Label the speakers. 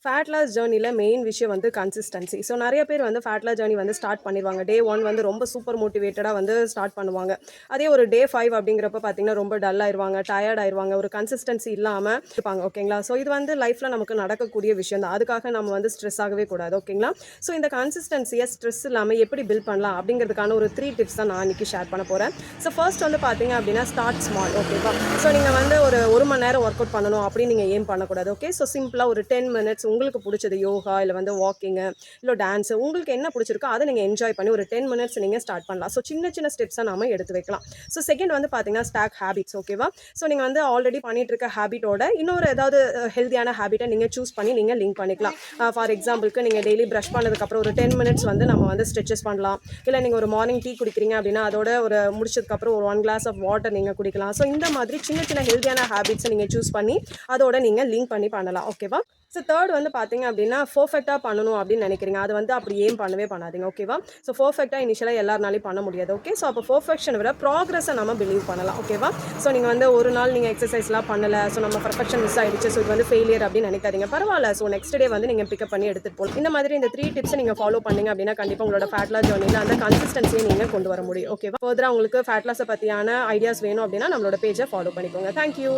Speaker 1: Fat loss ஜர்னில main விஷயம் வந்து consistency. So நெறைய பேர் வந்து ஃபேட் லாஸ் ஜர்னி வந்து ஸ்டார்ட் பண்ணிருவாங்க. டே 1 வந்து ரொம்ப சூப்பர் மோட்டிவேட்டடா வந்து ஸ்டார்ட் பண்ணுவாங்க. அதே ஒரு டே 5 அப்படிங்கிறப்ப பார்த்தீங்கன்னா, ரொம்ப டல் ஆயிருவாங்க, டயர்ட் ஆயிருவாங்க. ஒரு கன்சிஸ்டன்சி இல்லாம இருப்பாங்க. ஓகேங்களா? ஸோ இது வந்து லைஃப்ல நமக்கு நடக்கக்கூடிய விஷயம் தான். அதுக்காக நம்ம வந்து ஸ்ட்ரெஸ் ஆகவே கூடாது. ஓகேங்களா? ஸோ இந்த கன்சிஸ்டன்சிய ஸ்ட்ரெஸ் இல்லாம எப்படி பில்ட் பண்ணலாம் அப்படிங்கிறதுக்கான ஒரு 3 டிப்ஸ் தான் நான் இன்னைக்கு ஷேர் பண்ண போறேன். ஸோ ஃபர்ஸ்ட் வந்து பார்த்தீங்க அப்படின்னா, ஸ்டார்ட் ஸ்மால். ஓகேவா? ஸோ நீங்க வந்து ஒரு 1 மணி நேரம் ஒர்க் அவுட் பண்ணணும் அப்படின்னு நீங்க எய்ம் பண்ணக்கூடாது. ஓகே? ஸோ சிம்பிளா ஒரு 10 மினிட்ஸ் உங்களுக்கு புடிச்சது யோகா, இல்ல வந்து வாக்கிங்கு, இல்ல டான்ஸ் உங்களுக்கு என்ன புடிச்சிருக்கோ அத நீங்க என்ஜாய் பண்ணி ஒரு 10 மினிட்ஸ் நீங்க ஸ்டார்ட் பண்ணலாம். ஸோ சின்ன சின்ன ஸ்டெப்ஸா நாம எடுத்து வைக்கலாம். ஸோ செகண்ட் வந்து பார்த்தீங்கன்னா, ஸ்டாக் ஹேபிட்ஸ். ஓகேவா? ஸோ நீங்க வந்து ஆல்ரெடி பண்ணிட்டு இருக்க ஹேபிட்டோட இன்னொரு ஏதாவது ஹெல்தியான ஹேபிட்ட நீங்க சூஸ் பண்ணி நீங்க லிங்க் பண்ணிக்கலாம். ஃபார் எக்ஸாம்பிள்க்கு நீங்க டெய்லி பிரஷ் பண்ணதுக்கு அப்புறம் ஒரு 10 மினிட்ஸ் வந்து நம்ம வந்து ஸ்ட்ரெச்சஸ் பண்ணலாம். இல்ல நீங்க ஒரு மார்னிங் டீ குடிக்கிறீங்க அப்படின்னா, அதோட ஒரு முடிச்சதுக்கு அப்புறம் ஒரு 1 கிளாஸ் ஆஃப் வாட்டர் நீங்க குடிக்கலாம். ஸோ இந்த மாதிரி சின்ன சின்ன ஹெல்தியான ஹேபிட்ஸ நீங்க சூஸ் பண்ணி அதோட நீங்க லிங்க் பண்ணி பண்ணலாம். ஓகேவா? ஸோ தேர்ட் வந்து பார்த்தீங்க அப்படின்னா, பெர்ஃபெக்ட்டா பண்ணணும் அப்படின்னு நினைக்கிறீங்க. அது வந்து அப்படி எய்ம் பண்ணவே பண்ணாதீங்க. ஓகேவா? ஸோ பெர்ஃபெக்ட்டா இனிஷியலா எல்லார்னாலயும் பண்ண முடியாது. ஓகே? ஸோ அப்போ பெர்ஃபெக்ஷன விட ப்ராக்ரஸ நம்ம பிலீவ் பண்ணலாம். ஓகேவா? ஸோ நீங்க வந்து ஒரு நாள் நீங்க எக்ஸர்சைஸ்லாம் பண்ணல. ஸோ நம்ம பெர்ஃபெக்ஷன் மிஸ் ஆயிடுச்சு. ஸோ இது வந்து ஃபெயிலியர் அப்படின்னு நினைக்காதீங்க. பரவால்ல. ஸோ நெக்ஸ்ட் டே வந்து நீங்க பிக்கப் பண்ணி எடுத்துட்டு போலாம். இந்த மாதிரி இந்த 3 டிப்ஸ நீங்க ஃபாலோ பண்ணீங்க அப்படின்னா, கண்டிப்பா உங்களோட ஃபேட் லாஸ் ஜர்னில அந்த கன்சிஸ்டன்சிய நீங்க கொண்டு வர முடியும். ஓகேவா? ஃபர்தரா உங்களுக்கு ஃபேட் லாஸ பத்தியான ஐடியாஸ் வேணும் அப்படின்னா, நம்மளோட பேஜ ஃபாலோ பண்ணிக்கோங்க. Thank you.